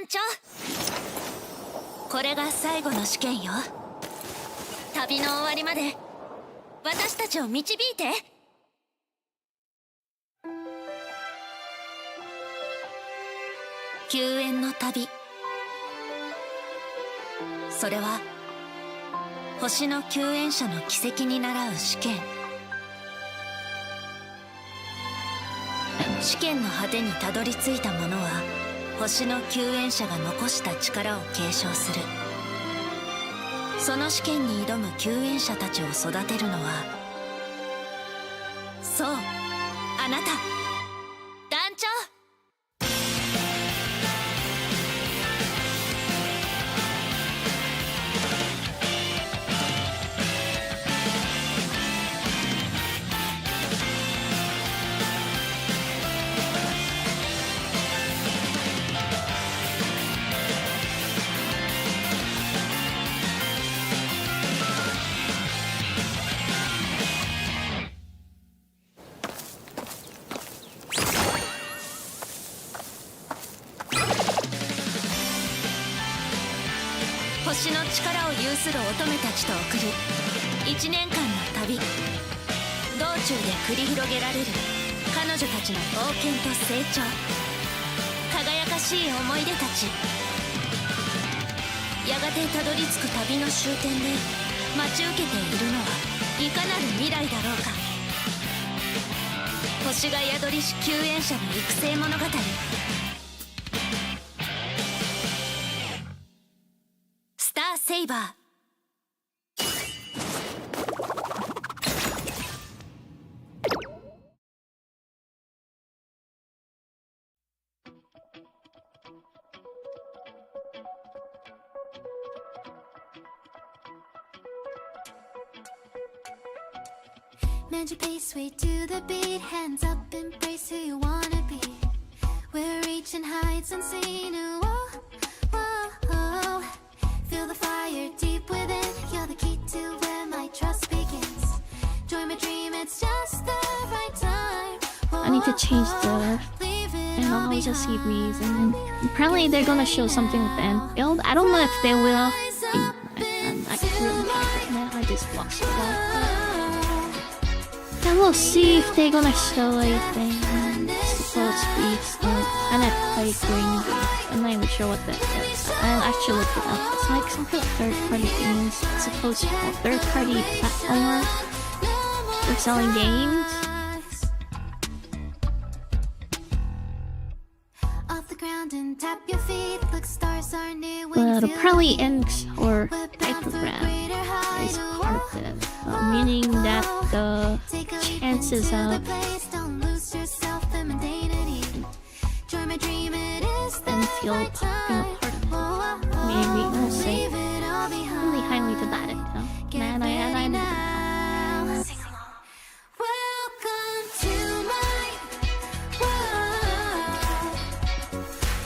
団長、これが最後の試験よ。旅の終わりまで私たちを導いて。救援の旅、それは星の救援者の軌跡に倣う試験。試験の果てにたどり着いた者は星の救援者が残した力を継承する。その試験に挑む救援者たちを育てるのは、そう、あなた、団長。星の力を有する乙女たちと送る1年間の旅。道中で繰り広げられる彼女たちの冒険と成長、輝かしい思い出たち。やがてたどり着く旅の終点で待ち受けているのはいかなる未来だろうか。星が宿りし救援者の育成物語、スターセイバー。Mend your pace, sway to the beat. Hands up, embrace who you wanna be. We're reaching heights unseen. Whoa, whoa, whoa. Feel the fire deep within. You're the key to where my trust begins. Join my dream, it's just the right time. I need to change the Analyzer series, and apparently they're gonna show something with the Enfield. I don't know if they will. I really right now. I just lost it all. And we'll see if they're gonna show anything. It's supposed to be kind of like green. I'm not even sure what that is. I'll actually look it up. It's like something like third-party games. It's supposed to be a third-party platformer. They're selling games. But apparently Inks or Hypergram is part of it, meaning that the chances of Enfield being a part of it, maybe we'll say really highly debated, though. Man, I don't know.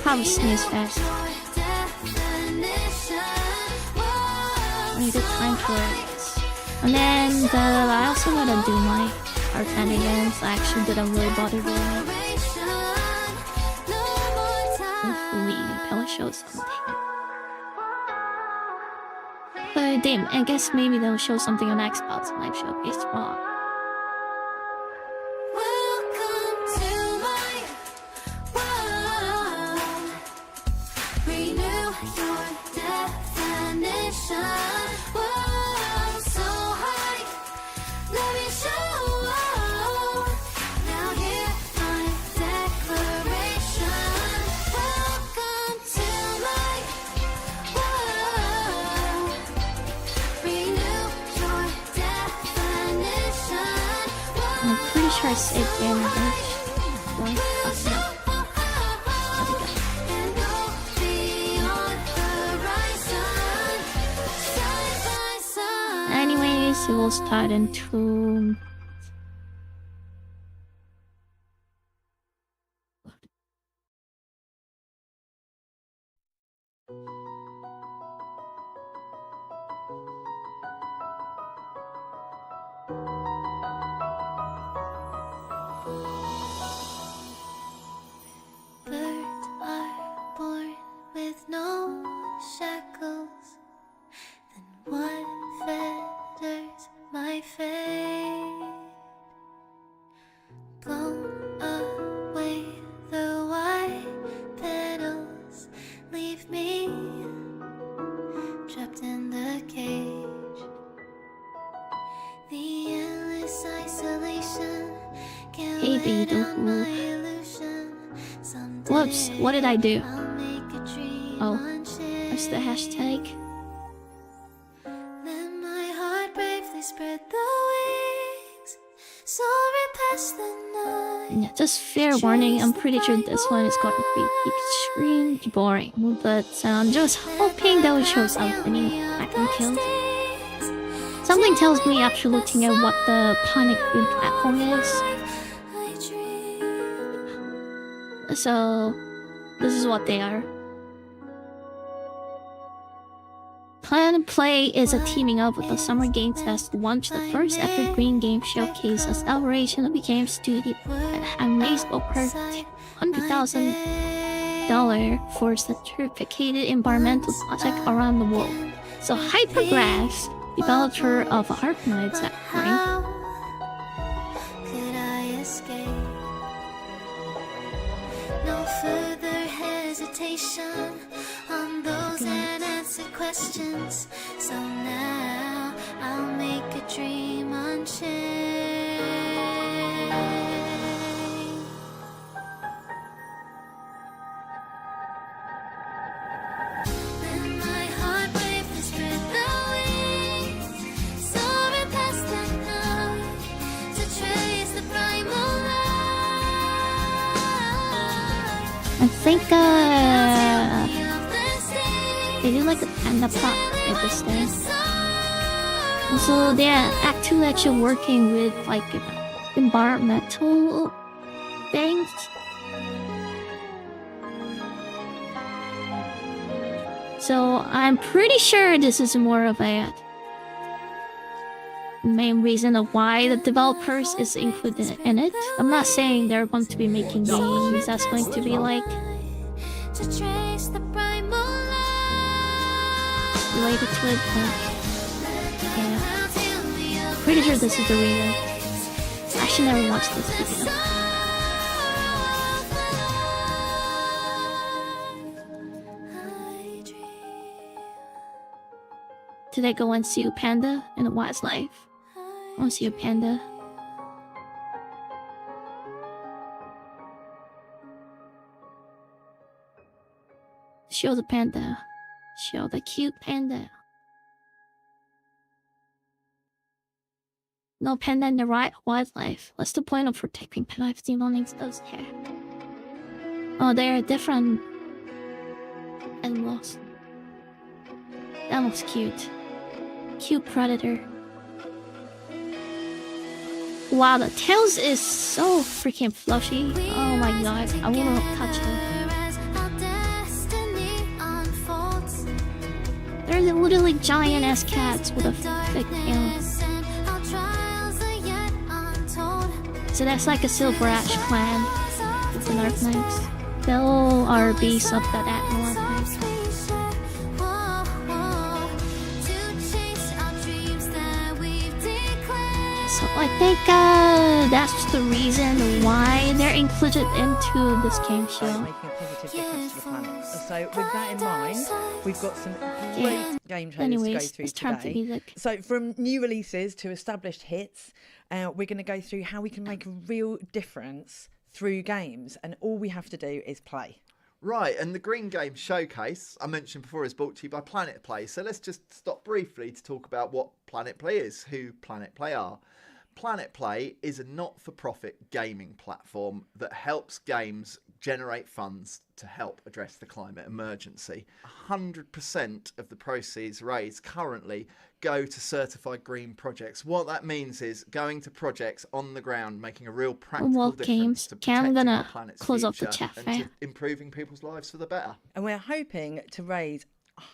Probably snooze fest. Need a time for it. And then I also gotta do my Arcana games. I actually didn't really bother doing it. Hopefully it'll show something. But damn, I guess maybe they'll show something on Xbox Live Showcase tomorrow. I saved damage. Anyways, it will start in 2. be the who. Whoops, what did I do? Oh, what's the hashtag? Let my heart bravely spread the wings, soaring past the night. Yeah, just fair warning, I'm pretty sure this one is going to be extremely boring. But I'm just hoping that will show something I can kill. Something tells me after looking at what the Planet Green platform is. So, this is what they are. Planet Play is a teaming up with the Summer Game Fest to launch the first ever Green Game Showcase, a celebration of the game studio and raised over $100,000 for certificated environmental project around the world. So Hypergraphs, developer of Arkanoid's that How could I escape? No further hesitation on those unanswered questions. So now I'll make a dream unchained. Let my heart bravely spread the wings, soaring past the night to trace the primal light. I think Of the they do like a panda pop at this thing. So they're actually working with like environmental things. So I'm pretty sure this is more of a main reason of why the developers is included in it. I'm not saying they're going to be making games that's going to be like to trace the primal light. related to it, but yeah. Pretty sure this is the reason. I should never watch this video. Did I go and see a panda in a wildlife? I want to see a panda. Show the panda. Show the cute panda. No panda in the right wildlife. What's the point of protecting privacy belongings those here? Oh, they're different animals. That looks cute. Cute predator. Wow, the tails is so freaking fluffy. Oh my god, I wanna touch it. They're literally giant ass cats with a thick tail. So that's like a Silver Ash clan with the Dark Knights. They all are beasts of that animal, I think. So I think that's the reason why they're included into this game show. Making a positive difference to the planet. So with that in mind, we've got some great game trailers to go Anyways, through it's time for today. music. So from new releases to established hits, we're going to go through how we can make a real difference through games, and all we have to do is play. Right, and the Green Game Showcase, I mentioned before, is brought to you by Planet Play. So let's just stop briefly to talk about what Planet Play is, who Planet Play are. Planet Play is a not-for-profit gaming platform that helps games generate funds to help address the climate emergency. 100% of the proceeds raised currently go to certified green projects. What that means is going to projects on the ground, making a real practical Wolf difference Games. to Okay, I'm protecting gonna our planet's close off the future chat and fair. to improving people's lives for the better. And we're hoping to raise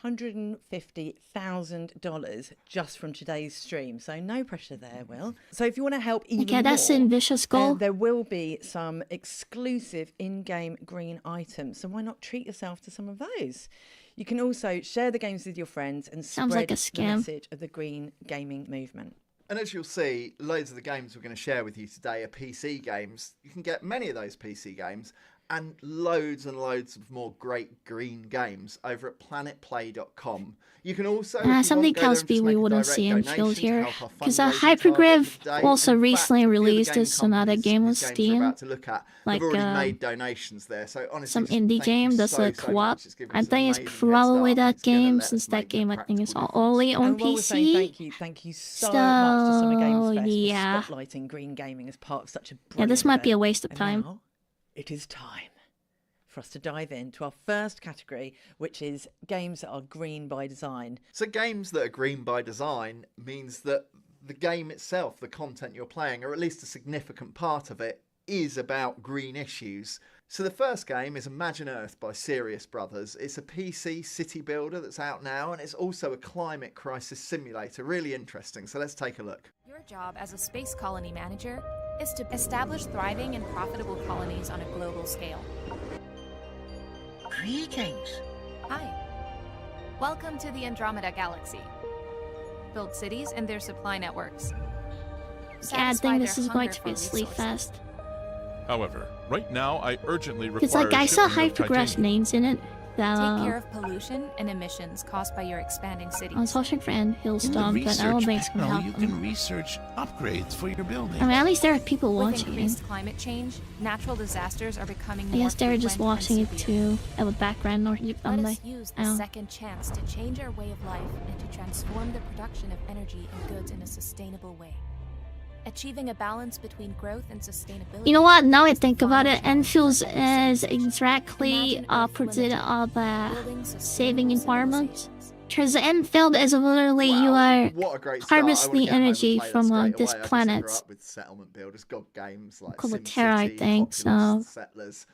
$150,000 just from today's stream. So no pressure there, Will. So if you want to help even Okay, that's more, an ambitious goal. there will be some exclusive in-game green items. So why not treat yourself to some of those? You can also share the games with your friends and Sounds spread like a the scam. message of the green gaming movement. And as you'll see, loads of the games we're going to share with you today are PC games. You can get many of those PC games and loads of more great green games over at planetplay.com. You can also something tells me we wouldn't see Enfield here, because Hypergraph also recently released this another game on Steam, like made donations there. So honestly, some indie game that's a co-op. I think it's probably that game, since that game I think is only on And while we're saying PC. thank you so much to Summer Games Fest yeah. for spotlighting green gaming as part of such a Yeah, brilliant this might be a event. waste of And time. now it is time for us to dive into our first category, which is games that are green by design. So games that are green by design means that the game itself, the content you're playing, or at least a significant part of it, is about green issues. So the first game is Imagine Earth by Serious Brothers. It's a PC city builder that's out now, and it's also a climate crisis simulator. Really interesting. So let's take a look. Your job as a space colony manager is to establish thriving and profitable colonies on a global scale. Greetings. Hi. Welcome to the Andromeda Galaxy. Build cities and their supply networks. Yeah, I Satisfy think this their is going hunger to be a for sleep resources. fest. However, right now I urgently require Because like I saw shipment of Hypergraph's titanium. names in it. That Take care of pollution and emissions caused by your expanding cities. I was watching for Ant Hill In the Stomp, but I don't think it's gonna panel, help you them. can research upgrades for your building. I mean, at least there are people With watching it. increased climate change, natural disasters are becoming I more guess they're just frequent watching and it severe. to have a background or Let thumbnail. us use the second chance to change our way of life and to transform the production of energy and goods in a sustainable way. Achieving a balance between growth and sustainability. You know what? Now I is the think about it, final Enfield's challenge is exactly Imagine Earth opposite Limited, of building saving sustainable environment. civilizations. Because Enfield is literally you Wow, are what a great start. harvest I wanna the get home and energy play that from, straight this away. I just planet. grew up with settlement builders, god games like Called SimCity, Terra, I think, Populous, so- Settlers.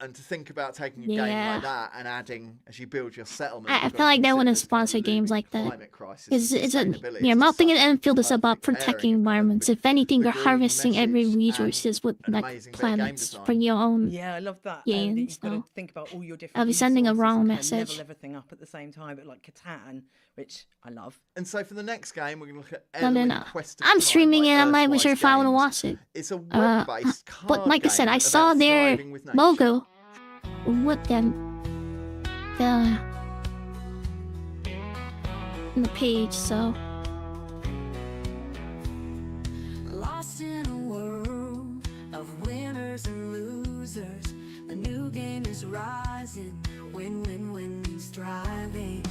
And to think about taking a game Yeah. like that and adding, as you build your settlement, I you've feel got to like they consider wouldn't this kind of sponsor games looming like that. climate crisis It's and a sustainability. yeah, It's nothing in just such Enfield is about perfect pairing protecting of kind of environments. the- If anything, the you're green harvesting every message resources with an like amazing bit of game planets design. for your own. Yeah, I love that. Yeah, that you've got so- to think about all your different I'll be sending a resources wrong and kind of message. level everything up at the same time, but like Catan, which I love. And so for the next game, we're going to look at No, no, Element no. Quest of I'm Time streaming by it. I'm not even Earthwise sure if I want to Games. watch it. It's a web-based card But like I said, I game saw about their thriving with nature. logo. What then? The on the page, so Lost in a world of winners and losers. A new game is rising. Win, win, win, striving.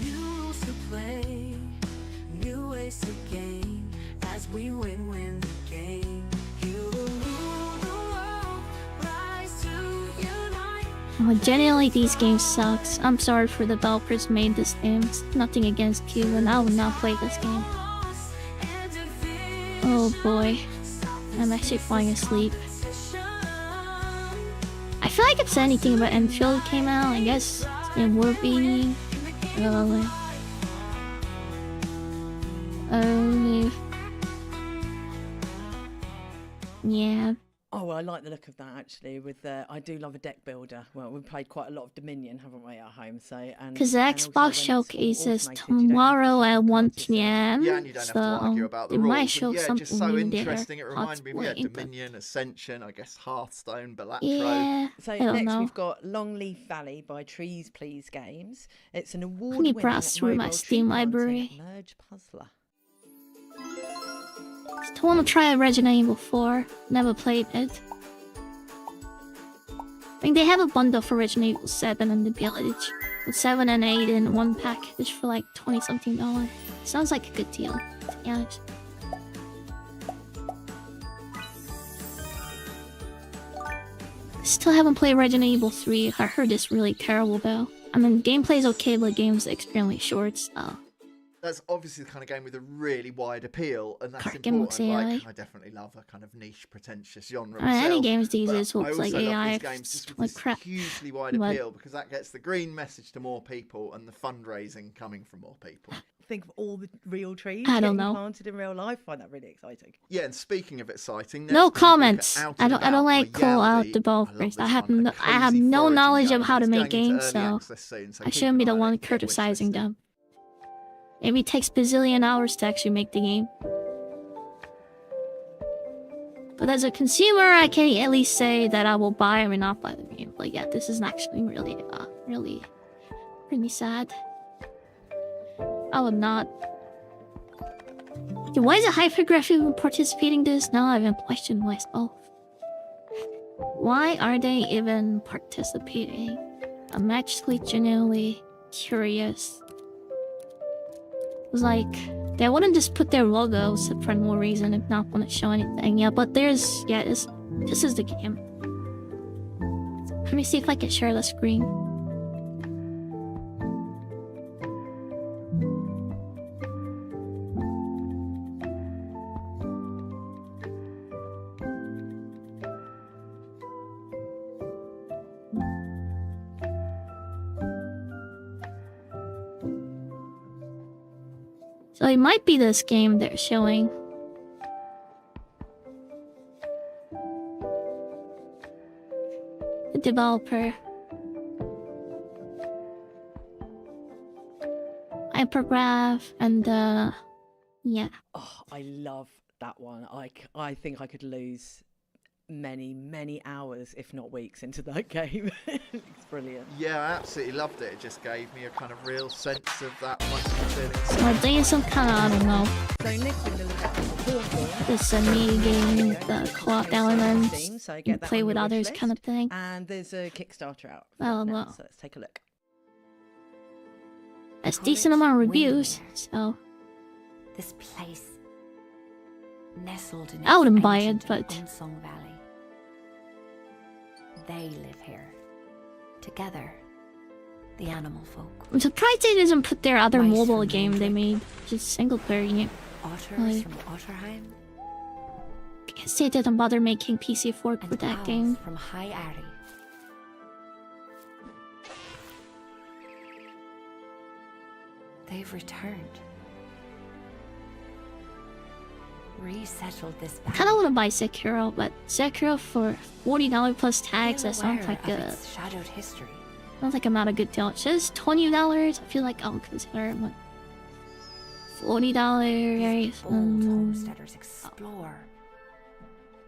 New rules to play, new ways to gain. As we win, win the game. You will rule the world, rise to unite. generally these games sucks. I'm sorry for the developers who made this game. It's nothing against you, and I would not play this game. Lost and defeat. Oh boy, I'm actually falling asleep. I feel like if anything about Enfield came out, I guess it would be. Yeah. Oh, well, I like the look of that actually. With I do love a deck builder. Well, we've played quite a lot of Dominion, haven't we, at home? So and Because the and also Xbox when it's all showcase is automated, you don't have to tomorrow flip at the 1 cards yourself. p.m. Yeah, and you don't have to argue about the it rules. might And show yeah, something just so new there. interesting. It reminded me of Possibly, but- Dominion, Ascension, I guess Hearthstone, Balatro. Yeah, So I don't next know. we've got Longleaf Valley by Trees Please Games. It's an Let me award-winning browse through my mobile Steam tree planting library. merge puzzler. Still want to try Resident Evil 4. Never played it. I think they have a bundle for Resident Evil 7 and the Village. With 7 and 8 in one package for like $20-something. Sounds like a good deal, to be honest. Still haven't played Resident Evil 3. I heard it's really terrible though. I mean, gameplay's okay, but the game's extremely short, so... That's obviously the kind of game with a really wide appeal, and that's Card game looks important. Like, AI. I definitely love a kind of niche, pretentious genre. I mean, any myself, games these but days I looks like also love AI, these games just with like this crap. hugely wide But- appeal because that gets the green message to more people and the fundraising coming from more people. Think of all the real trees I don't getting know. planted in real life. I find that really exciting. Yeah, and speaking of exciting, No next week we'll look at comments. Out I and don't About like by call out Yaldi. developers. love this I have one, no a I have cozy no foraging knowledge game. of how to It's make going into games, early so access soon, so I keep shouldn't be an the eye on one it, get wishlist criticizing it. them. Maybe it takes bazillion hours to actually make the game. But as a consumer, I can at least say that I will buy or not buy the game. But yeah, this is actually really, really pretty sad. I would not. Okay, why is it Hypergraph even participating in this? Now I've been questioning myself. Why are they even participating? I'm actually genuinely curious. It's like, they wouldn't just put their logos for no reason if not want to show anything. Yeah, but there's, yeah, this is the game. Let me see if I can share the screen. So it might be this game they're showing. The developer. Hypergraph and yeah. Oh, I love that one. I think I could lose many hours, if not weeks, into that game. It's brilliant. Yeah, I absolutely loved it. It just gave me a kind of real sense of that wonderful feeling. So I think it's some kind of, I don't know. So next we're going to look at Hawthorne. This mini game with the co-op elements. So You get that play on with your wish others list. kind of thing. And there's a Kickstarter out. for Oh, that now, well. So let's take a look. There's decent amount of reviews, so This place, nestled in I wouldn't buy ancient it, but Unsong Valley. They live here, together, the animal folk. I'm surprised they didn't put their other Mice mobile from game they Norfolk. made. Just single player game. Otters Like- from Otterheim, I guess they didn't bother making PC for and that owls game. from High Arry. They've returned. Resettled this valley. Kinda wanna buy Sekiro, but Sekiro for $40 plus tax, that Feel sounds aware like of a its shadowed history. sounds like I'm not a good deal. It says $20. I feel like I'll consider it, but $40. Bold homesteaders explore.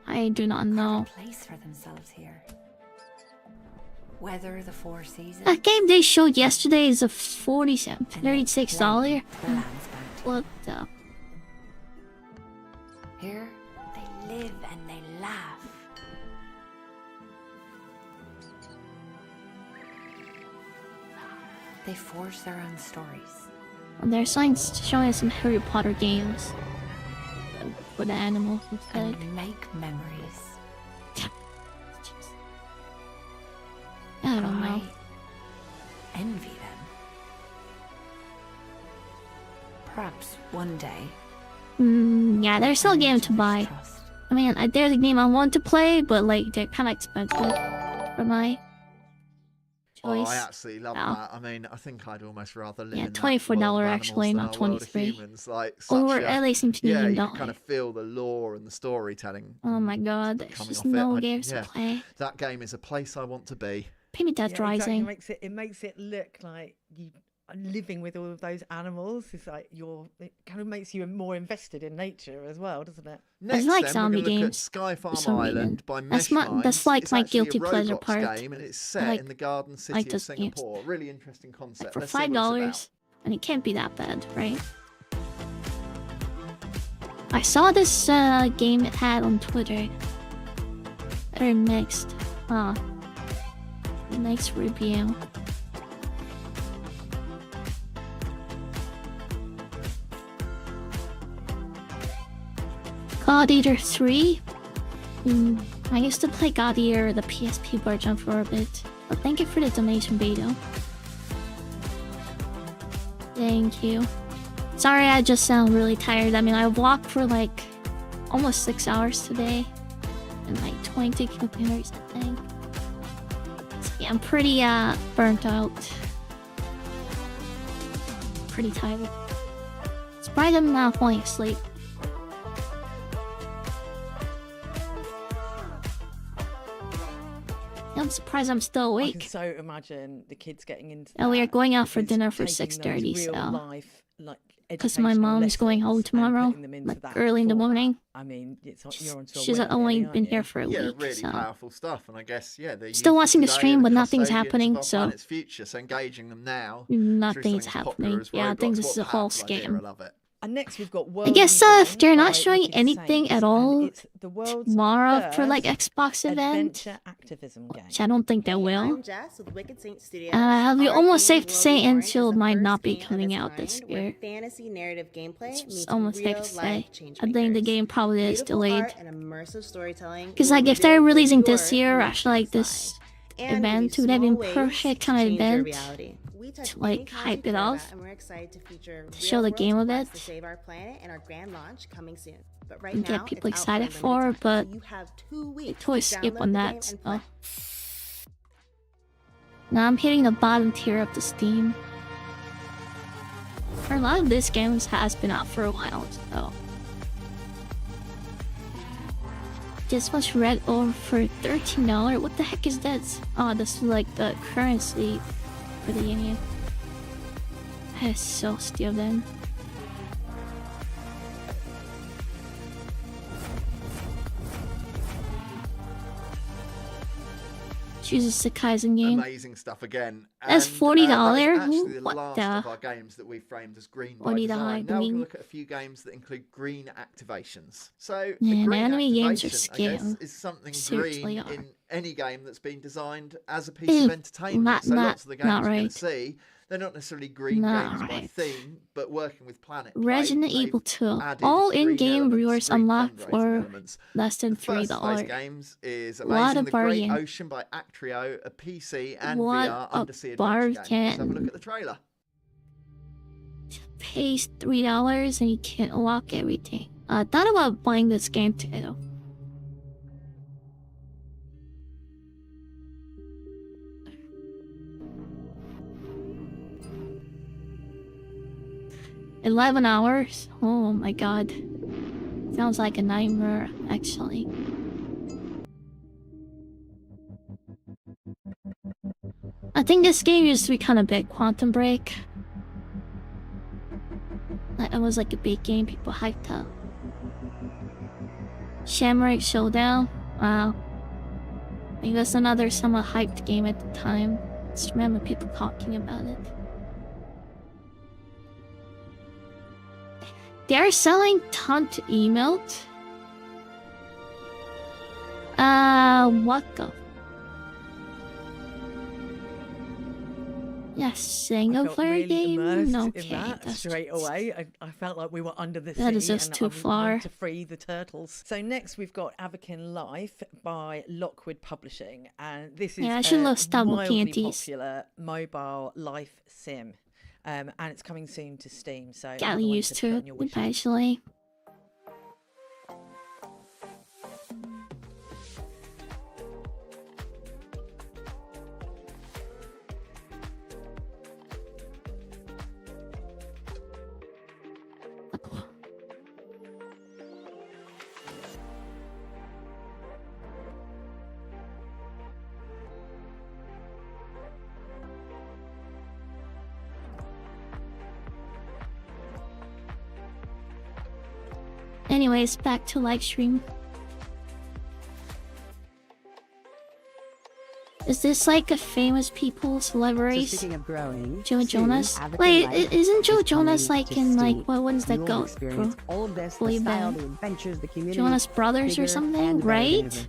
I do not know. A place for themselves here. Weather the four seasons. That game they showed yesterday is a $36. The land's bounty. What the? Here, they live and they laugh. They forge their own stories. And there's signs showing us some Harry Potter games for the animals instead. And make memories. I don't know. Envy them. Perhaps one day. Yeah, there's still a game to buy. Trust. I mean, there's a game I want to play, but like they're kind of expensive for my choice. Oh, I absolutely love Yeah. that. I mean, I think I'd almost rather live Yeah, in that $24 world of actually, animals not than our world of 23. humans. Like, Or such a- at least seems yeah, Canadian you dollar. can kind of feel the lore and the storytelling. Oh my god, there's coming just off it. no I- games yeah. to play. That game is a place I want to be. Maybe Dead Yeah, exactly. Rising. It makes it look like you are living with all of those animals. It's like it kind of makes you more invested in nature as well, doesn't it? Next, like then, zombie we're going to look games at Sky Farm some reason. Island by That's Meshminds. that's like It's my actually a guilty pleasure Roblox part. game, and it's set like- in the Garden City like of those games. Singapore. Really interesting concept. For Let's see what it's $5, about. and it can't be that bad, right? I saw this game it had on Twitter. Very mixed. Mixed review. God Eater 3? I used to play God Eater, the PSP version, for a bit. But thank you for the donation, Beto. Thank you. Sorry, I just sound really tired. I mean, I walked for like almost 6 hours today. And like 20 kilometers, I think. So yeah, I'm pretty burnt out. Pretty tired. Surprised I'm not falling asleep. I'm surprised I'm still I can awake. so imagine the kids getting into. And we are that going out for because dinner for taking 6:30, those real so life, like because my educational mom's going home lessons and tomorrow, putting them into like that early in the format. morning. I mean, you're onto a She's win, only really, aren't been you? here for a Yeah, week, really so powerful stuff, and I guess they're still youth of watching the today stream, are but nothing's custodians of happening. our So planet's future, so engaging them now. nothing's through something as popular happening. as Yeah, I Roblox, think this what is a whole powerful idea, scam. I love it. And next we've got I World guess End if they're by not showing Wicked anything Saints, at and all it's the world's tomorrow for like first Xbox event, adventure activism game. which I don't think they will. I'm Jess with Wicked Saint Studios. I'll be Our almost game, safe to World say Reborn, is Infield the might first not be game of coming its out this kind where year. fantasy narrative gameplay It's meets almost safe real to say. life change I think the makers. game probably is Beautiful delayed. art and immersive storytelling Because will like if reveal they're who releasing you this are year, when actually you like this and event give you would have been small ways perfect to kind of change your event reality. We touch to like any cause hype you it care off, about, and we're excited to feature to show the real-world game a quests bit, to save our planet and our grand launch coming soon. But right and now, get people it's out excited for a for, limited but time, so you have 2 they weeks totally to skip download on the that. game So. and play. Now I'm hitting the bottom tier of the Steam. For a lot of these games has been out for a while, so. This was Red Orb for $13. What the heck is that? Oh, this is like the currency for the game. That is so stupid. Jesus, the Kaizen game. Amazing stuff again. That's And, $40? That's actually the What last the? of our games that we framed as green by $40 design. Now we're going to doing- look at a few games that include green activations. So Yeah, a green anime games are activation, I guess, scam. is something Seriously green are. in any game that's been designed as a piece Ew, of entertainment. So lots of the games not you're going right. to see, they're not necessarily green Not games by right. theme, but working with Planet Play, Resident they've Evil 2. added All green in-game elements, viewers green unlocked fundraising for elements. less than The first of those $3. games is What Amazing a the Great bargain. Ocean by Actrio, a PC and What VR a undersea adventure game. Let's have a bargain. look at the trailer. Pays $3 and you can't unlock everything. I thought about buying this game too. $11? Oh my god. Sounds like a nightmare, actually. I think this game used to be kind of big. Quantum Break. It was like a big game people hyped up. Shamrock Showdown. Wow. I think that's another somewhat hyped game at the time. Just remember people talking about it. They're selling Taunt emote? What the? Yes, single I felt player really game? immersed Okay, in that that's straight away. I felt like we were under the sea. That is just and too I far. wanted to free the turtles. So next we've got Avakin Life by Lockwood Publishing, and this is Yeah, I should a stop looking at wildly these. popular mobile life sim, and it's coming soon to Steam. So Got another one used put to on it your wish list. eventually. Anyways, back to live stream. Is this like a famous people celebrities? speaking of growing, Joe soon, Jonas? Avatar Wait, Life isn't Joe is Jonas coming like to in like Steam. what one's that You'll go? experience all of this, the Boy style, band. the adventures, the community, Jonas Brothers or bigger something, and better than right? ever.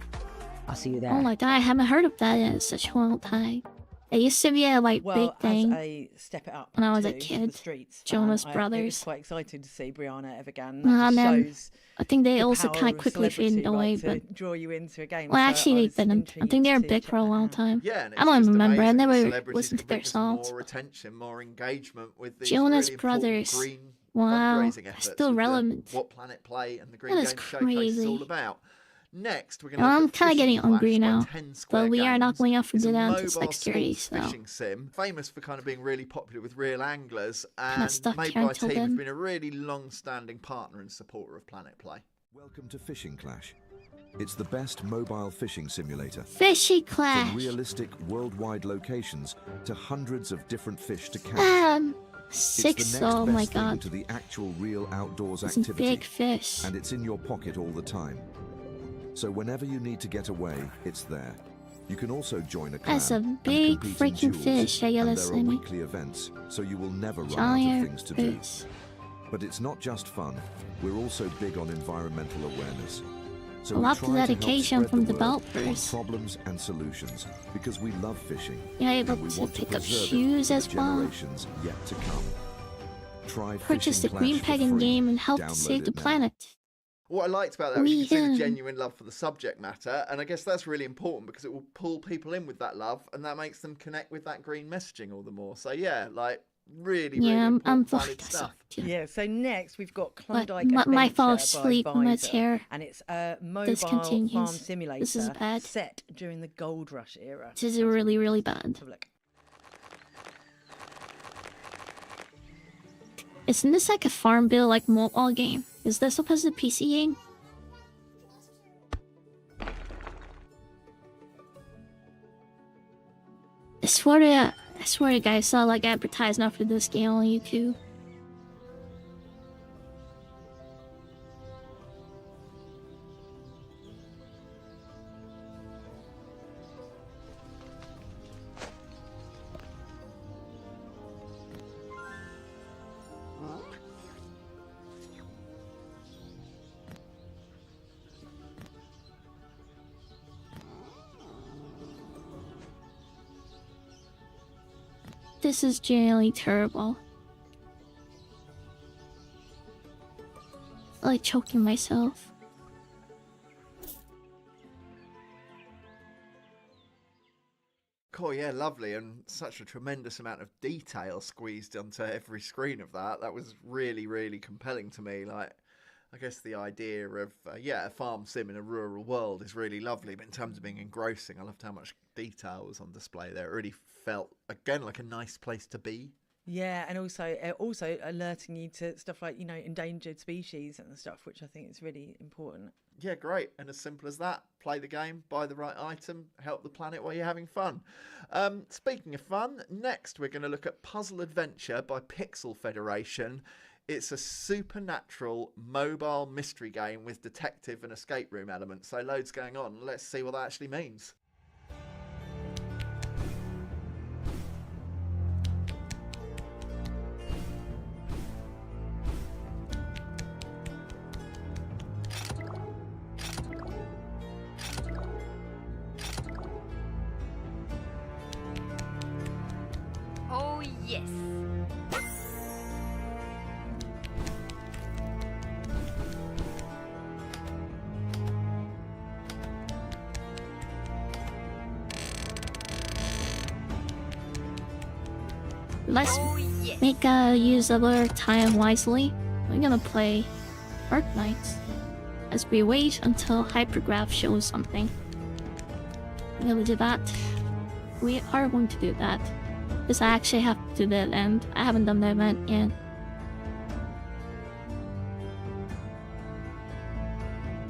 I'll see you there. Oh my god, I haven't heard of that in such a long time. It used to be a like Well, big as thing. a step it up when I was a to kid. the Streets Jonas fan, I was Brothers. quite excited to see Brianna Evergan. Nah, That just man. shows I think they the also power kind of of quickly celebrity, faded away, like, but to draw you into a game. well, So I actually, was I think they were intrigued big to for a check it long out. time. Yeah, and I it's don't just remember. I amazing that never celebrities listened to can their bring us songs. More attention, more engagement with these Jonas really important Brothers. green Wow, fundraising they're efforts still with relevant. what Planet Play and the Green That Game is Showcase is crazy. all about. Next, we're going Now, to I'm look at kind of getting Fishing hungry Clash by now, 10 Square but we are not Games. going out for It's a dinner until mobile 6:30, sports so fishing sim, famous for kind of being really popular with real anglers, Kinda and stuck made here by a until team who've then. been a really long-standing partner and supporter of Planet Play. Welcome to Fishing Clash. It's the best mobile fishing simulator. Fishy From Clash. realistic worldwide locations to hundreds of different fish to catch. It's 6, the next oh my best thing god. to the actual real outdoors It's a activity. big fish. And it's in your pocket all the time. So whenever you need to get away, it's there. You can also join a clan That's a and big compete in freaking duels, fish, I gotta and there say. are weekly events, so you will never run out of Giant things to do. fish. But it's not just fun. We're also big on environmental awareness. So A we lot of try to help dedication spread from the word on developers. problems and solutions because we love fishing. You're able and we to want pick up preserve it shoes for as the well. generations yet to come. Try Purchase the Fishing green Clash for pegging free. game and help to Download save the it now. planet. What I liked about that was you We could see the can. genuine love for the subject matter, and I guess that's really important because it will pull people in with that love, and that makes them connect with that green messaging all the more. So yeah, like really, really Yeah, I'm important, valid fucked. stuff. Yeah, so next we've got But Klondike might fall Adventure asleep by when my Visor, chair and it's a mobile farm discontinues. simulator This is bad. set during the Gold Rush era. This is really, really bad. Have a look. Isn't this like a farm bill, like mobile game? Is this supposed to be a PC game? I swear to God, I saw like advertisement for this game on YouTube. This is genuinely terrible. I like choking myself. Cool, yeah, lovely, and such a tremendous amount of detail squeezed onto every screen of that. That was really, really compelling to me. Like, I guess the idea of, a farm sim in a rural world is really lovely, but in terms of being engrossing, I loved how much detail was on display there. It really felt, again, like a nice place to be. Yeah, and also alerting you to stuff like, endangered species and stuff, which I think is really important. Yeah, great. And as simple as that, play the game, buy the right item, help the planet while you're having fun. Speaking of fun, next we're going to look at Puzzle Adventure by Pixel Federation. It's a supernatural mobile mystery game with detective and escape room elements. So loads going on. Let's see what that actually means. Oh, yes. Let's make use of our time wisely. We're gonna play Arc Knights as we wait until Hypergraph shows something. We're gonna do that. We are going to do that. Because I actually have to do that, and I haven't done that event yet.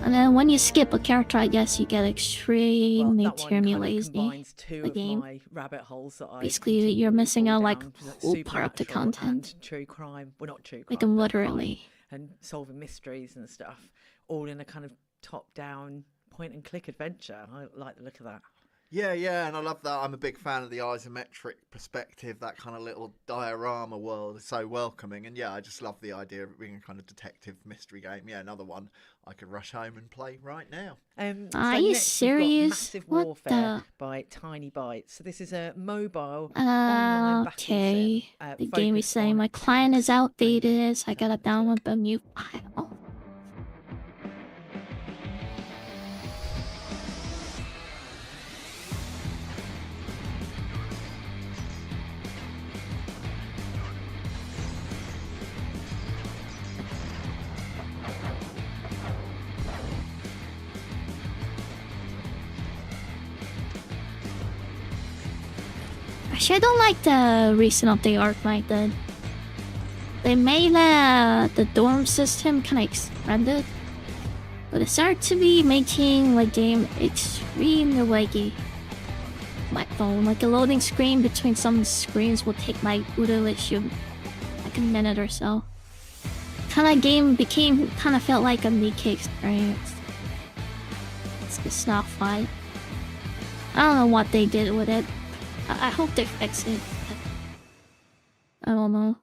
And then when you skip a character, I guess you get extremely That one kind of lazy. combines two The of game. my rabbit holes that I Basically, you're missing out like down to that whole part of the supernatural content. and true crime. Well, not true crime. Like but literally. crime and solving mysteries and stuff, all in a kind of top-down point-and-click adventure. I like the look of that. Yeah, and I love that. I'm a big fan of the isometric perspective. That kind of little diorama world is so welcoming. And yeah, I just love the idea of it being a kind of detective mystery game. Yeah, another one I could rush home and play right now. Are So you next we've got serious? Massive What Warfare the? by Tiny Bytes. So this is a mobile online battle Okay. sim, The game is focused saying on my client is outdated, so I gotta download a new file. Actually, I don't like the recent update Arc Knight did. They made the dorm system kind of expanded, but it started to be making the game extremely laggy. My phone, like a loading screen between some screens will take like literally like a minute or so. Kind of game kind of felt like a Mickey experience. It's just not fun. I don't know what they did with it. I hope they fix it. I don't know.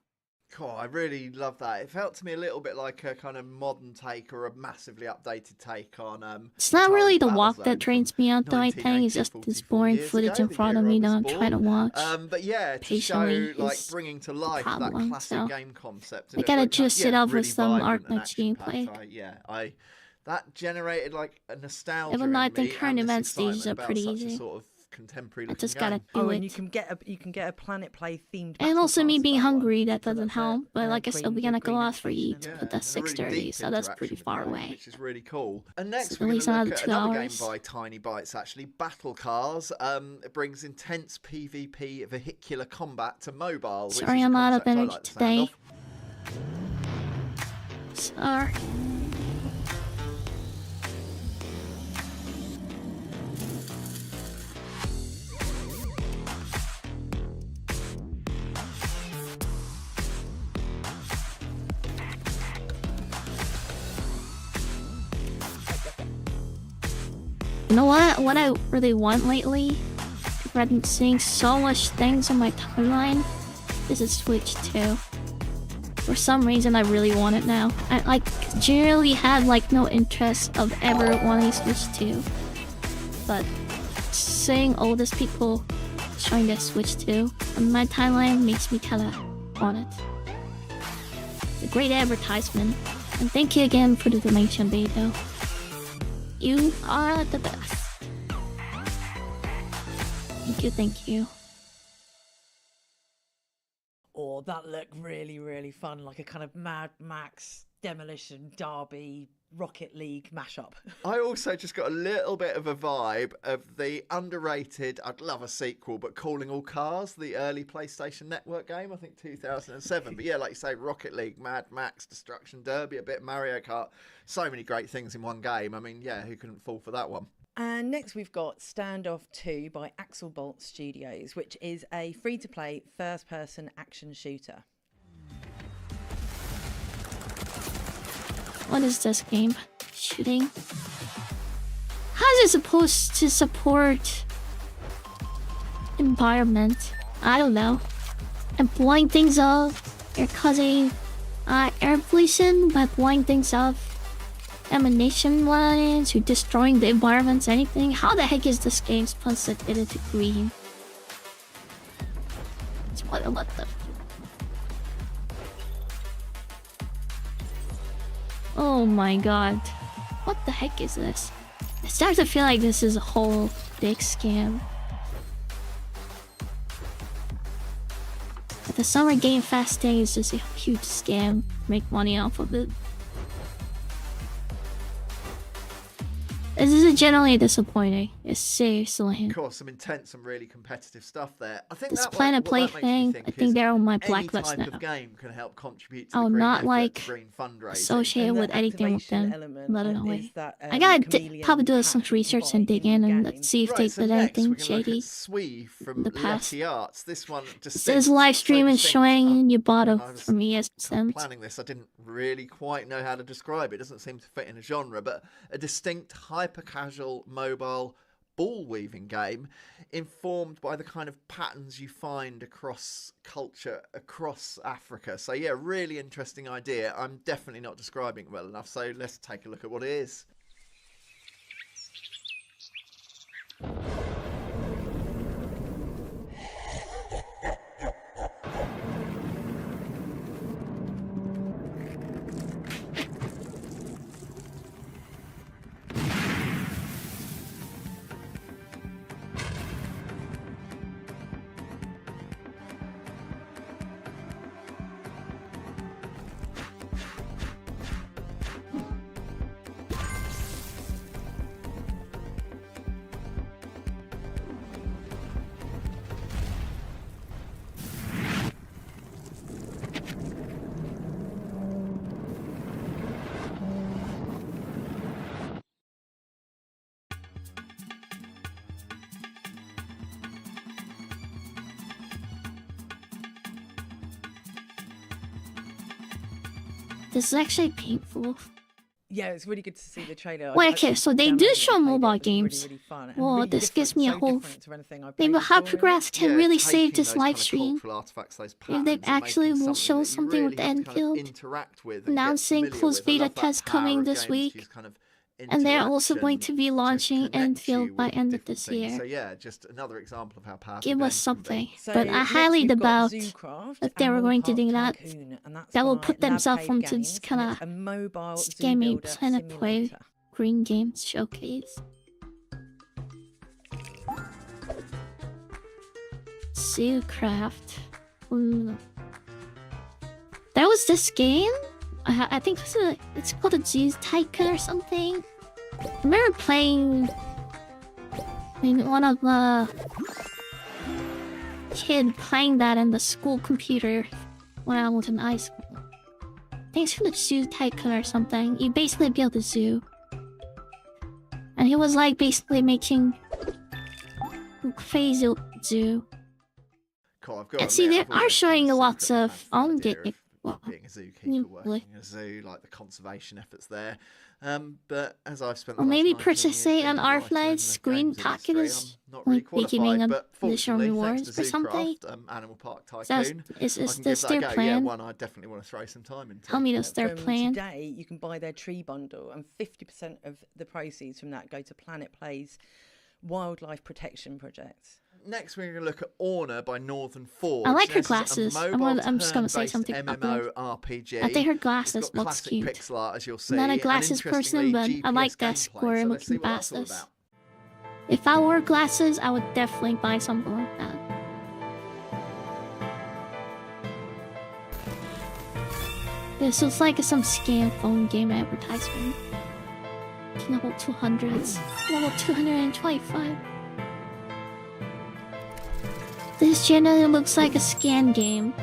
Cool, I really love that. It felt to me a little bit like a kind of modern take or a massively updated take on. It's not really the walk Battlezone that trains me out, though. I think it's just this boring footage in front of me that I'm trying to watch. But yeah, to patiently show like bringing to life that problem, classic so game concept. I gotta juice it up with some vibrant and Arknights gameplay. action-packed. That generated like a nostalgia. Even though I in think me current and this event stages excitement are about pretty such a easy. sort of contemporary I just looking gotta game. do and it. you can get a Planet Play themed. And also me being hungry, that So doesn't that's help. But like I said, we're gonna go off for green eat, but that's and a really 6:30, deep so that's interaction pretty with the far game, away. which is really cool. And next It's we're at going least to look another at 2 another hours. game by Tiny Bytes, actually, Battle Cars. It brings intense PvP vehicular combat to mobile. Which Sorry, is a I'm out of concept I energy like the sound today. Sorry. You know what I really want lately? I've been seeing so much things on my timeline. This is Switch 2. For some reason, I really want it now. I like generally had like no interest of ever wanting Switch 2, but seeing all these people showing their Switch 2 on my timeline makes me kinda want it. It's a great advertisement, and thank you again for the donation, Beto. You are the best. Thank you. Oh, that looked really, really fun, like a kind of Mad Max, Demolition Derby, Rocket League mashup. I also just got a little bit of a vibe of the underrated, I'd love a sequel, but Calling All Cars, the early PlayStation Network game, I think 2007. But yeah, like you say, Rocket League, Mad Max, Destruction Derby, a bit Mario Kart, so many great things in one game. I mean, yeah, who couldn't fall for that one? And next we've got Standoff 2 by Axel Bolt Studios, which is a free-to-play first-person action shooter. What is this game? Shooting? How is it supposed to support environment? I don't know. And blowing things up. You're causing air pollution by blowing things up. Emanation lines, you're destroying the environment, anything. How the heck is this game supposed to get into green? What the? Oh my god. What the heck is this? I start to feel like this is a whole big scam. But the Summer Game Fest thing is just a huge scam. Make money off of it. This is generally disappointing. It's seriously. Of course, some intense and really competitive stuff there. I think This that Planet Play thing, I think they're on my blacklist any type now. of game can help contribute to Oh, the green not effort, like green fundraising. associated with anything with them. Let it away. that, I gotta probably do some research and dig in and see if they So did next anything we're gonna look shady. at Sui from in the past. Lucky Arts. This one just This seems live so stream is distinct. showing you bought I it was from me as sent. planning this, I didn't really quite know how to describe it. It doesn't seem to fit in a genre, but a distinct, hyper-casual, mobile ball weaving game informed by the kind of patterns you find across culture, across Africa. So yeah, really interesting idea. I'm definitely not describing it well enough, so let's take a look at what it is. This is actually painful. Yeah, it's really good to see the trailer. Wait, okay, so they do show mobile games. Really fun and Well, really this gives me a so whole. different to anything I've Maybe played how before, Progress can Yeah, really taking save this those live kind of stream. cultural artifacts, those If patterns, they and actually making will show that you something with really have to kind of Enfield, interact with and get announcing familiar closed with. I beta love that test power coming of this games, week. use kind of And they're also going to interaction be launching connect you Enfield by with end of different this things. year. So yeah, just another example of how powerful Give us games can something. be. So But I next highly we've got doubt Zoocraft if they and were World going to do Park that. Tycoon, and that's That will by put themselves Lab onto Cave this Games, kind and of it's a mobile zoo scammy builder Planet Play simulator. Green Games showcase. Zoocraft. There was this game. I think it's called a Zoo Tycoon or something. I remember playing. One of the kid playing that in the school computer when I was in high school. I think it's from the Zoo Tycoon or something. You basically build a zoo. And he was like basically making crazy zoo. Cool, I've got And to see, admit, they I've are always showing kind of lots secretly of fancied the on idea game. of being a zookeeper, working in a zoo, like the conservation efforts there. But as I've spent the Or last maybe 19 years purchasing being an a writer in Arflight's the Green games Pocket industry, is I'm not really like making qualified, an but additional fortunately, rewards thanks to or something. Zoocraft, Animal Park So Tycoon, is I can give this that their a go. Yeah, plan? one I definitely want to throw some time into. Tell me this their From plan. today, you can buy their tree bundle, and 50% of the proceeds from that go to Planet Play's wildlife protection project. Next, we're going to look at Orna by Northern Forge. I like her This is a glasses. mobile I'm just gonna say turn-based something about them. MMORPG. I think her It's glasses got looks classic cute. pixel art, as you'll see. I'm not a and glasses person, interestingly, but I like GPS that gameplay. square So let's see looking what that's all glasses. about. If I wore glasses, I would definitely buy something like that. This looks like some scam phone game advertisement. Level 200s. Level 225. This generally looks like a scan game.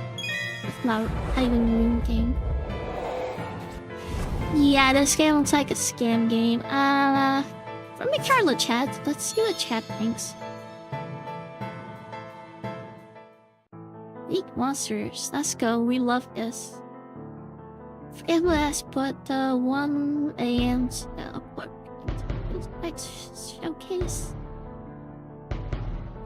It's not even a real game. Yeah, this game looks like a scam game. Let me try the chat. Let's see what chat thinks. Eat monsters. Let's go. We love this. Forget less, but 1 a.m. Showcase.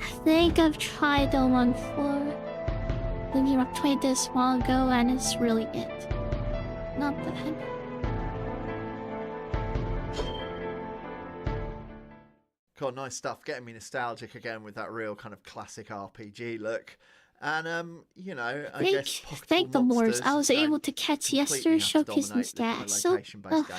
I think I've tried the one for Lindy Rock. Played this a while ago, and it's really it. Not bad. Cool, nice stuff. Getting me nostalgic again with that real kind of classic RPG look. And, you know, I guess Thank the Lords. I was able to catch yesterday's showcase and stats. So,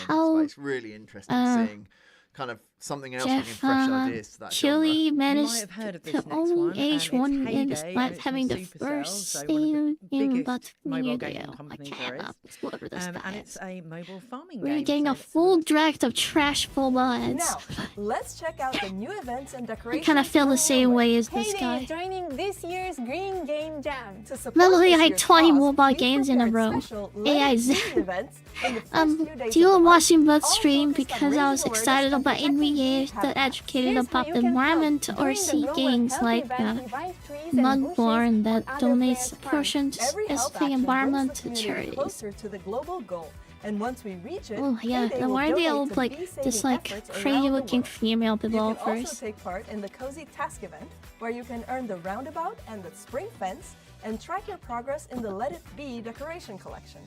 how really interesting seeing kind of something else bringing Jeff, fresh ideas to that Chili genre. managed to only age one year despite having the first same game about mobile video. gaming I companies can't there is. help it, whatever this guy And is. it's a mobile farming We're game. getting so a full draft of trash full ads. Now, let's check out the new events and I decorations. kind of feel the for same Norway. way as this Heyday guy. is joining this year's Green Game Jam. To support Literally this like year's 20 cause, mobile we've games in a prepared row. special AI live Z. stream events in the first few days Do you of the month, watching Bud all stream focused on because I was raising excited awareness about and protecting NVAs habitats. that educated Here's about where the you can environment help. or Join the see global games healthy like event, revive trees and Mudborn that bushes on other donates plants' a portion to farms. Every help specific action brings environment the to community charities. closer to the global goal. And once we reach it, Oh yeah, Heyday then will why are they all donate to like bee-saving this like efforts around crazy the looking world. female You can also developers? take part in the Cozy Task event, where you can earn the roundabout and the spring fence, and track your progress in the Let It Be decoration collection.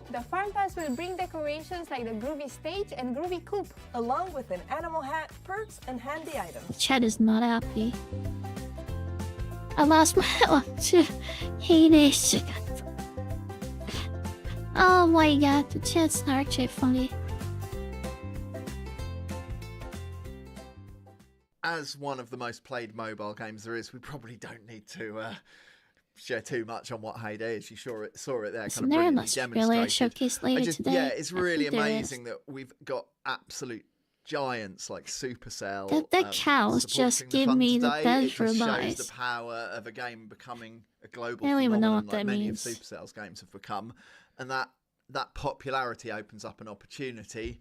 The Farm Pass will bring decorations like the Groovy Stage and Groovy Coop, along with an animal hat, perks, and handy items. Chat is not happy. I lost my Heyday. Oh my god, the chat's not actually funny. As one of the most played mobile games there is, we probably don't need to share too much on what Heyday is. You saw it there, Isn't kind of there brilliantly an Australia demonstrated. showcase later today? Yeah, it's I really think there is. amazing that we've got absolute giants like Supercell. That cows just supporting the give fun me the today. best It just shows revise. the power of a game becoming a global I don't even know phenomenon what like that many means. of Supercell's games have become, and that popularity opens up an opportunity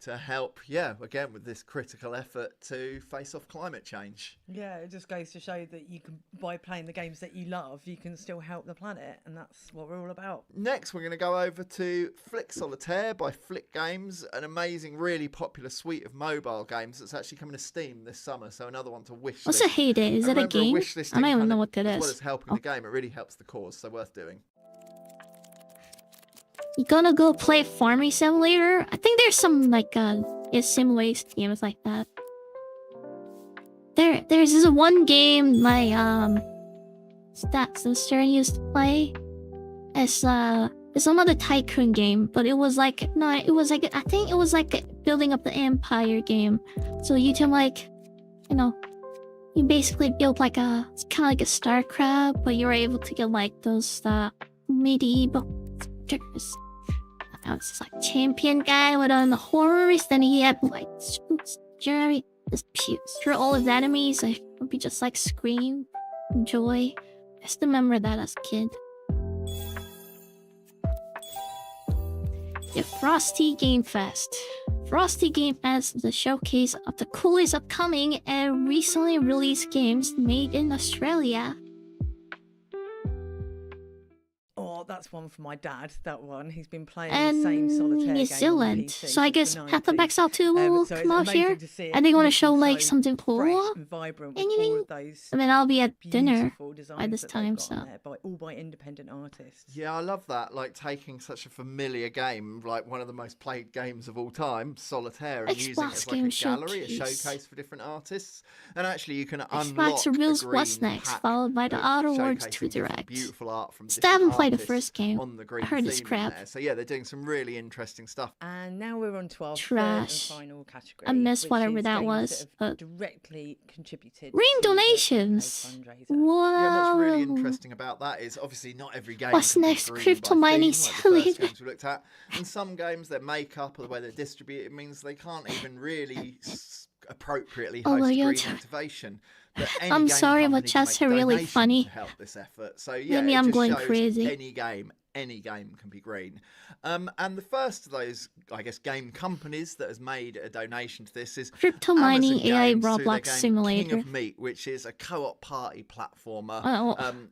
to help, yeah, again, with this critical effort to face off climate change. Yeah, it just goes to show that you can, by playing the games that you love, you can still help the planet, and that's what we're all about. Next, we're going to go over to Flick Solitaire by Flick Games, an amazing, really popular suite of mobile games that's actually coming to Steam this summer, so another one to wish What's a heyday? Is it a game? I don't even know what that As is. well as helping the game, it really helps the cause, so worth doing. You gonna go play Farming Simulator? I think there's some like sim-based games like that. There's this one game my sister used to play. It's another tycoon game, but it was like I think it was like building up the empire game. So you can like, you know, you basically build like it's kind of like a StarCraft, but you're able to get like those medieval. Now it's just like champion guy with on the horrors. Then he had like Jeremy, just through all of the enemies. I would be just like scream, enjoy. I just remember that as a kid. The Frosty Game Fest. Frosty Game Fest is a showcase of the coolest upcoming and recently released games made in Australia. Oh, that's one for my dad, that one. He's been playing And the same solitaire New game on Zealand. PC So I guess for 90s. Pathfinder 2 will So come it's out here. amazing to see it And they're going to looking show like so something cool. fresh and vibrant with all of those I mean, I'll be at dinner beautiful by designs this that they've time, got on so. there all by independent artists. Yeah, I love that. Like taking such a familiar game, like one of the most played games of all time, Solitaire, and using it Xbox as like Game a gallery, a Showcase. showcase for different artists. And actually, you can unlock Xbox a reveals green what's next, pack followed by the Outer Worlds showcasing 2 different Direct. beautiful art from Still haven't different played the artists first game. on the green I heard it's theme in crap. there. So yeah, they're doing some really interesting stuff. And now we're on to our Trash. third and final category. I missed which whatever is that games was, have but directly contributed Green to the donations. fundraiser. Wow. Yeah, what's really interesting about that is obviously not every game. What's can be next? green Crypto by mining theme, like the first simulator. games we looked at, and some games their makeup or the way they're distributed means they can't even really appropriately Oh host my green God. activation. But any I'm game sorry, but company can chats make are really donations funny. to help this effort. So yeah, Maybe it I'm just going shows crazy. any game can be green. And the first of those, I guess, game companies that has made a donation to this is Crypto mining Amazon AI Games through their Roblox game simulator. King of Meat, which is a co-op party platformer.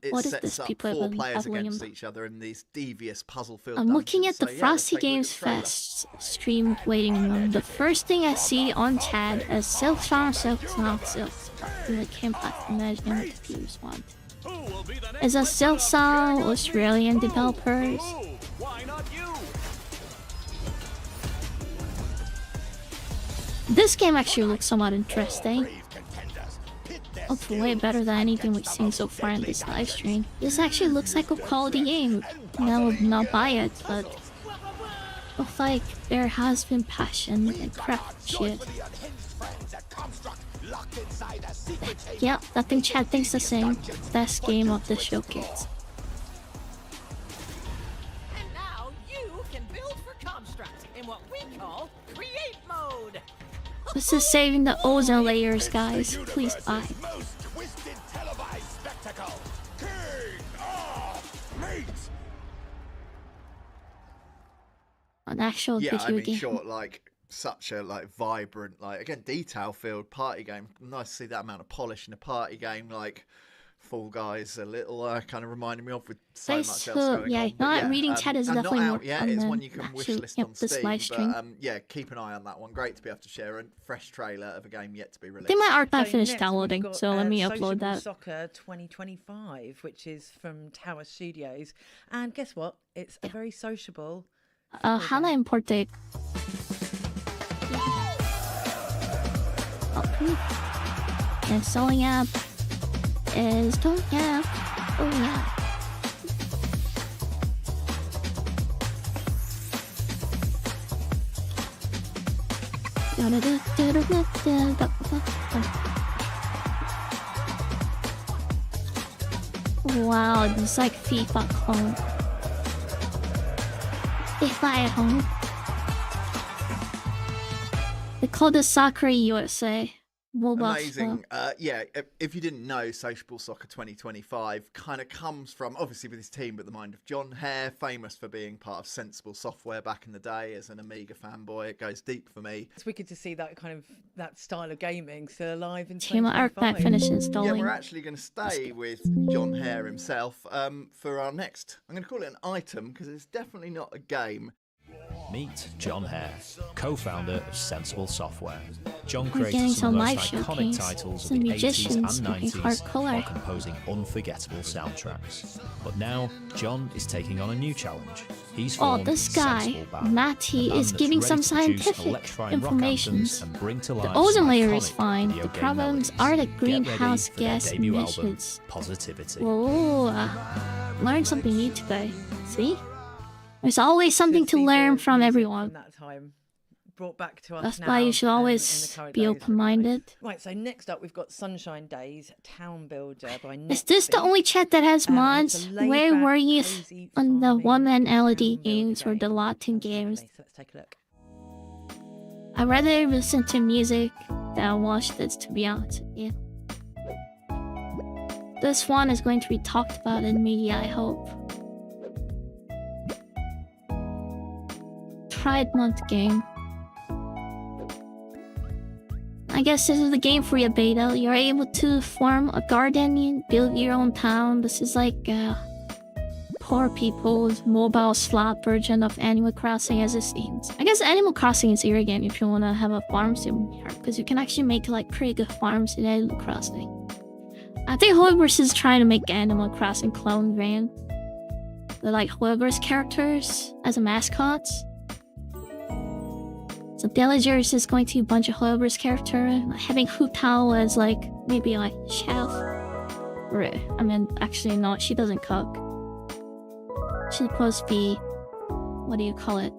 It what is sets this? up People four have been players babbling against about. each other in these devious puzzle-filled I'm looking at dungeons. the So, yeah, let's Frosty take a look at Games the trailer. Fest stream waiting room. The first thing I see on chat is Silksong. I can't imagine what the viewers want. It's a Silksong Australian developers. This game actually looks somewhat interesting. It's way better than anything we've seen so far in this live stream. This actually looks like a quality game. And I would not buy it, but looks like there has been passion and craftsmanship. Yep, I think Chad thinks the same. Best game of the showcase. And now you can build for Comstruct in what we call Create Mode. This is saving the ozone layers, guys. Please buy. An actual Yeah, video I mean, game. sure, like such a like vibrant, like again, detail-filled party game. Nice to see that amount of polish in a party game. Like Fall Guys, a little kind of reminding me of with so much else going yeah, on. But not reading chat is and definitely not more out yet. fun It's than one you can wish actually, list on this Steam. live stream. But yeah, keep an eye on that one. Great to be able to share a fresh trailer of a game yet to be released. They might archive So finished next we've downloading, got, so let me upload Sociable that. Soccer 2025, which is from Tower Studios, and guess what? It's a very sociable. How do I import it? And selling app is don't yeah. Oh yeah. Wow, this is like FIFA clone. FIFA at home. They call this Soccer USA. Roblox Amazing. Yeah, if you didn't know, Sociable Soccer 2025 kind of comes from, obviously with his team, but the mind of John Hare, famous for being part of Sensible Software back in the day as an Amiga fanboy. It goes deep for me. It's wicked to see that style of gaming still alive in Team 2025. Arcnet finishes Yeah, installing. we're actually going to stay with John Hare himself for our next, I'm going to call it an item, because it's definitely not a game. Meet John Hare, co-founder of Sensible Software. John We're created getting some of the some most live iconic showcase. titles of Some the 80s musicians and looking 90s hardcore. while composing unforgettable soundtracks. But now, John is taking on a new challenge. He's Oh, formed this guy, Sensible Band, Matty, a band is that's giving ready some to produce scientific electrifying rock information. anthems and bring to The life ozone some layer is iconic fine. video The game problems melodies. are the Get greenhouse ready for their gas debut emissions. album, Positivity. Whoa, learned something new today. See? There's always something to learn from everyone. That time brought back to us. That's now, why you should in the always current be days. open-minded. Right, so next up we've got Sunshine Days Town Builder by Is this the only chat that has mods? Where were you on the one-man LED games or the Latin games? So let's take a look. I'd rather listen to music than watch this, to be honest with you. This one is going to be talked about in media, I hope. Pride Month game. I guess this is the game for your beta. You're able to form a garden, build your own town. This is like poor people's mobile slot version of Animal Crossing as it seems. I guess Animal Crossing is here again if you want to have a farm simulator, because you can actually make like pretty good farms in Animal Crossing. I think Hoiber's is trying to make Animal Crossing clone game. The like Hoiber's characters as a mascots. So Villagers is going to be a bunch of Hoiber's character, having Hu Tao as like maybe like chef. Or, I mean, actually no, she doesn't cook. She's supposed to be, what do you call it?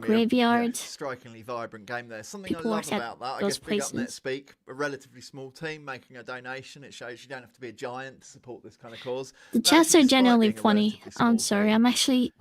Graveyard. Yeah, strikingly vibrant game there. Something People I work love at about that, I those guess big up places. NetSpeak, a relatively small team making a donation. It shows you don't have to be a giant to support this kind of cause. The But chats actually, are despite genuinely being a funny. relatively small I'm sorry, I'm entertained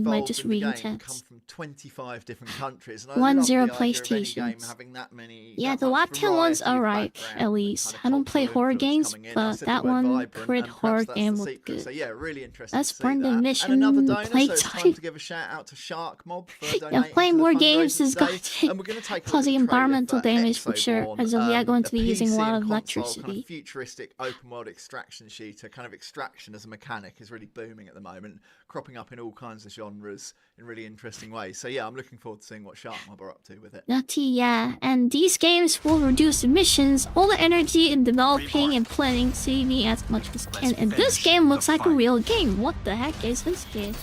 by involved just in the reading game chats. come from 25 different countries. And I 1-0 love the idea of any game PlayStations. having that many, Yeah, that the much Latin one's variety of alright, background at least. I don't play horror games, but that one, Crit horror game was good. So yeah, really interesting. That's to see Brendan that. Mission And another donor, so Playtime. it's time to give a shout out to Shark Mob for Yeah, donating playing to the more fundraiser games is today. going And we're going to take a causing look at the trailer environmental for damage for sure, Exoborn, as we are going to be using a PC lot and of console electricity. Kind of futuristic open world extraction shooter, kind of extraction as a mechanic is really booming at the moment, cropping up in all kinds of genres in really interesting ways. So yeah, I'm looking forward to seeing what Shark Mob are up to with it. Nutty, yeah. And these games will reduce emissions, all the energy in developing and planning, saving as much as can. And this game looks like a real game. What the heck is this game?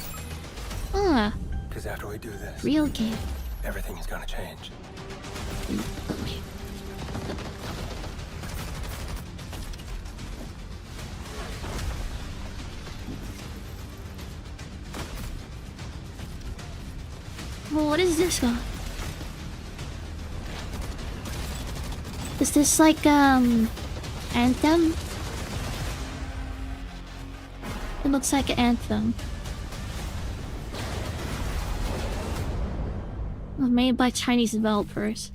Because after we do this, Real game. everything is gonna change. Well, what is this one? Is this like, Anthem? It looks like an Anthem. Made by Chinese developers.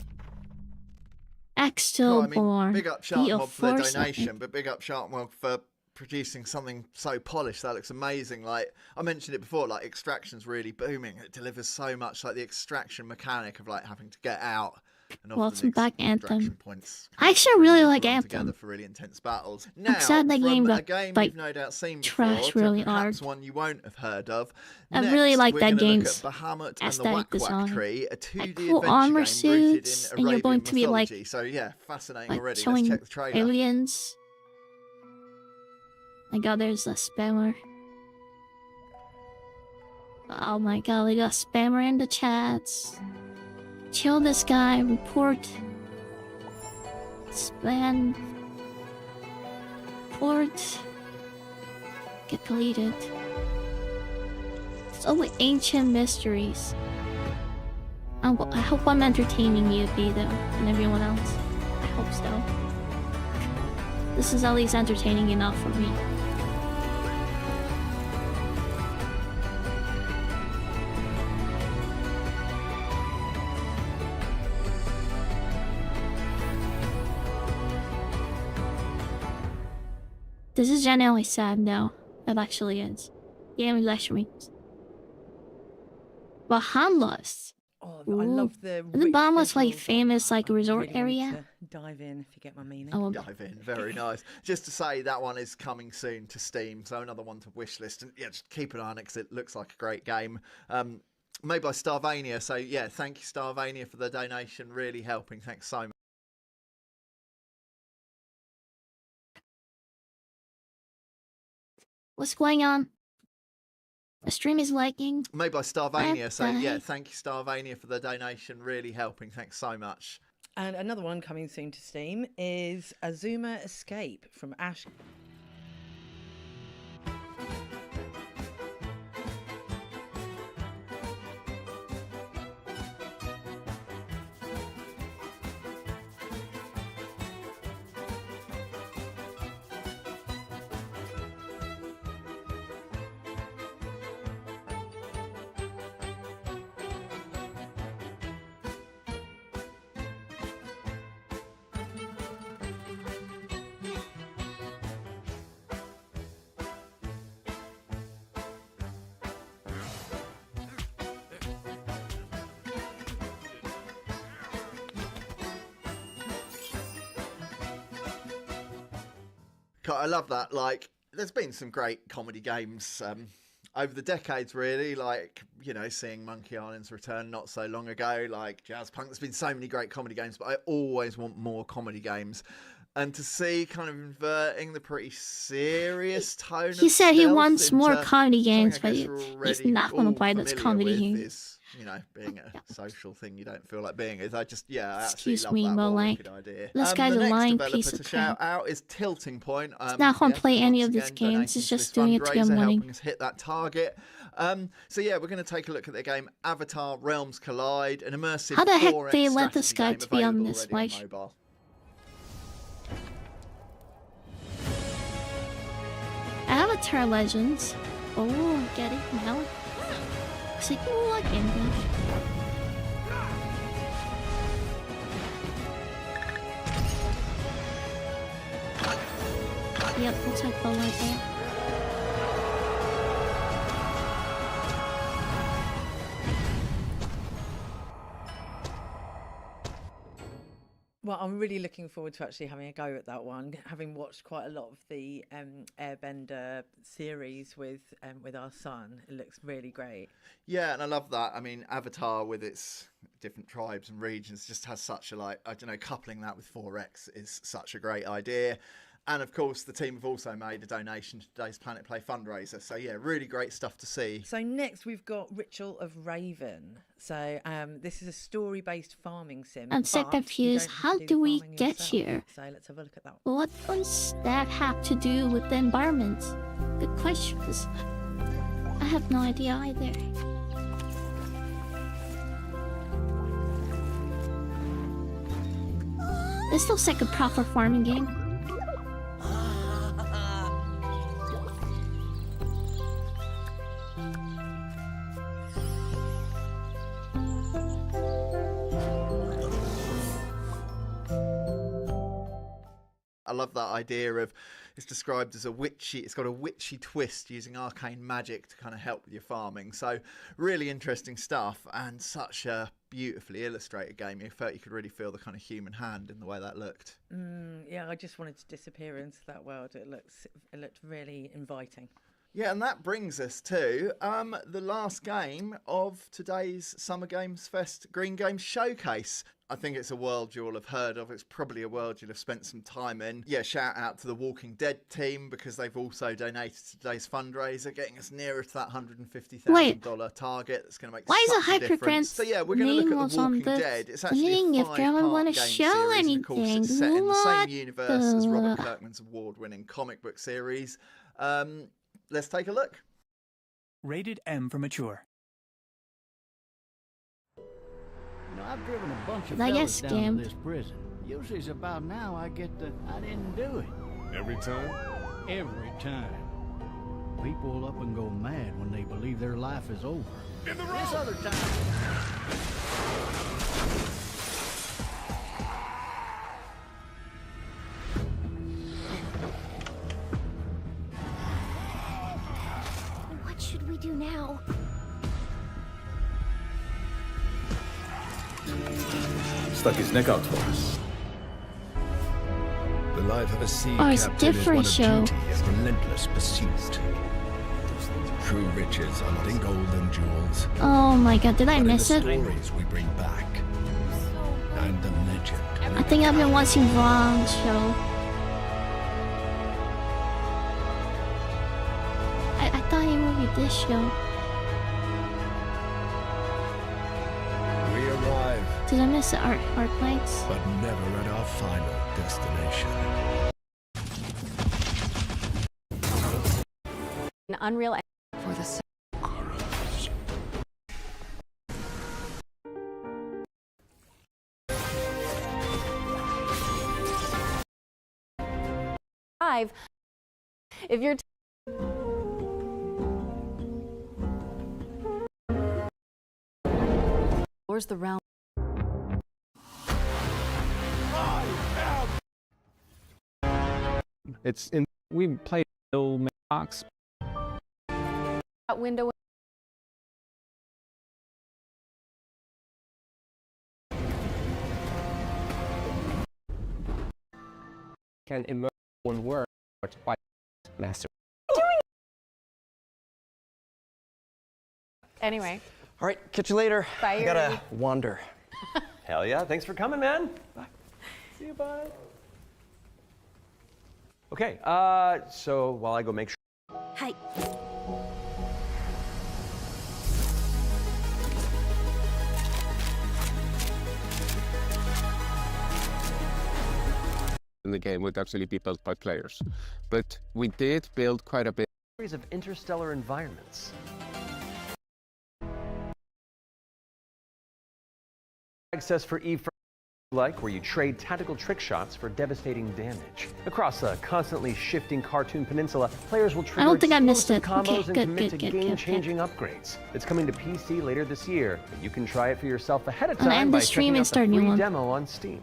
Exoborn. Big up Shark The Mob for their Force, I donation, think. but big up Shark Mob for producing something so polished. That looks amazing. Like I mentioned it before, like Extraction's really booming. It delivers so much, like the extraction mechanic of like having to get out. And Welcome back, Anthem. Points I actually really like together Anthem. for really intense battles. Now, I'm sad that from game a got game like you've no doubt seen trash before, really to perhaps hard. one you won't have heard of. I Next, really like we're that gonna look game's at Bahamut and the aesthetic Whack design. Whack Tree, a 2D Like cool adventure armor game suits, rooted in and you're going Arabian to be like, mythology. So yeah, fascinating like already. Let's killing check the trailer. aliens. My god, there's a spammer. Oh my god, we got spammer in the chats. Kill this guy, report. Spam. Report. Get deleted. So ancient mysteries. I hope I'm entertaining you, Vito, and everyone else. I hope so. This is at least entertaining enough for me. This is genuinely sad now. It actually is. Game is actually. Bahamas. Oh, I love the. Isn't the Bahamas like famous like resort really area? want to dive in if you get my meaning. Oh, Dive in, very nice. Just to say that one is coming soon to Steam, so another one to wishlist, and yeah, just keep an eye on it because it looks like a great game. Made by Starvania, so yeah, thank you Starvania for the donation, really helping. Thanks so much. What's going on? The stream is lagging. Made by Starvania, so yeah, thank you Starvania for the donation, really helping. Thanks so much. And another one coming soon to Steam is Azuma Escape from Ash. I love that. Like, there's been some great comedy games over the decades, really. Like, you know, seeing Monkey Island's return not so long ago, like Jazzpunk. There's been so many great comedy games, but I always want more comedy games. And to see kind of inverting the pretty serious tone. He said he wants more into comedy games, but something I guess he's not going to buy this comedy game. is, you know, being a social thing you don't feel like being is. I just, yeah, I Excuse absolutely me, love but that like, wicked idea. this guy's a the lying next piece developer of to shout crap. out is Tilting Point. He's not going to play any of these again, games. He's donating to just this doing it to get fundraiser, money. helping us hit that target. So yeah, we're going to take a look at the game Avatar: Realms Collide, an immersive. How the heck 4X they let this strategy guy game to be on available this? already Like, mobile. Avatar Legends. Oh, get it now. It's like, oh, like English. Yep, looks like Bella there. Well, I'm really looking forward to actually having a go at that one. Having watched quite a lot of the Airbender series with our son, it looks really great. Yeah, and I love that. I mean, Avatar with its different tribes and regions just has such a, like, I don't know, coupling that with 4X is such a great idea. And of course, the team have also made a donation to today's Planet Play fundraiser. So yeah, really great stuff to see. So next we've got Ritual of Raven. So this is a story-based farming sim. I'm so but you confused. don't have How to do we farming get yourself. here? So let's have a look at that. What does that have to do with the environment? Good questions. I have no idea either. This looks like a proper farming game. I love that idea of, it's described as a witchy, it's got a witchy twist using arcane magic to kind of help with your farming. So really interesting stuff, and such a beautifully illustrated game. You felt you could really feel the kind of human hand in the way that looked. Yeah, I just wanted to disappear into that world. It looked really inviting. Yeah, and that brings us to the last game of today's Summer Games Fest Green Games Showcase. I think it's a world you'll have heard of. It's probably a world you'll have spent some time in. Yeah, shout out to the Walking Dead team because they've also donated to today's fundraiser, getting us nearer to that $150,000 target. That's going to make Why is such a a difference. Hypergrant So yeah, we're going to look name at was The on Walking this Dead. It's actually thing a if they don't want five-part to game show series, and of course anything? it's set in the same What universe as Robert the- Kirkman's award-winning comic book series. Let's take a look. Rated M for mature. You know, I've driven a bunch of I fellas get down scammed. to this prison. Usually it's about now I get the, I didn't do it. Every time? Every time. People up and go mad when they believe their life is over. This other time... should we do now? Stuck his neck out for us. The life of a sea Oh, it's a captain is different one of show. duty and relentless pursuit. True riches aren't in gold and jewels. Oh my god, did I but in miss the it? stories we bring back. And the legend. I think I've been watching wrong show. I thought it would be this show. We arrive, Did I miss the art lights? but never at our final destination. An Unreal for the if you're where's the realm? It's in. We played Little Mailbox. That window. Can emerge one word by master. Anyway. All right, catch you later. Bye, I gotta Ruby. wander. Hell yeah, thanks for coming, man. Bye. See you, bye. Okay, so while I go make sure. Hi. In the game would actually be built by players, but we did build quite a bit. Series of interstellar environments. Access for Eve, where you trade tactical trick shots for devastating damage. Across a constantly shifting cartoon peninsula, players will trigger don't think I missed explosive it. combos Okay, and good, commit good, to good, game-changing upgrades. It's coming to PC later this year, but you can try it for yourself ahead of I'm gonna time end by the stream checking and out start a the new free one. demo on Steam.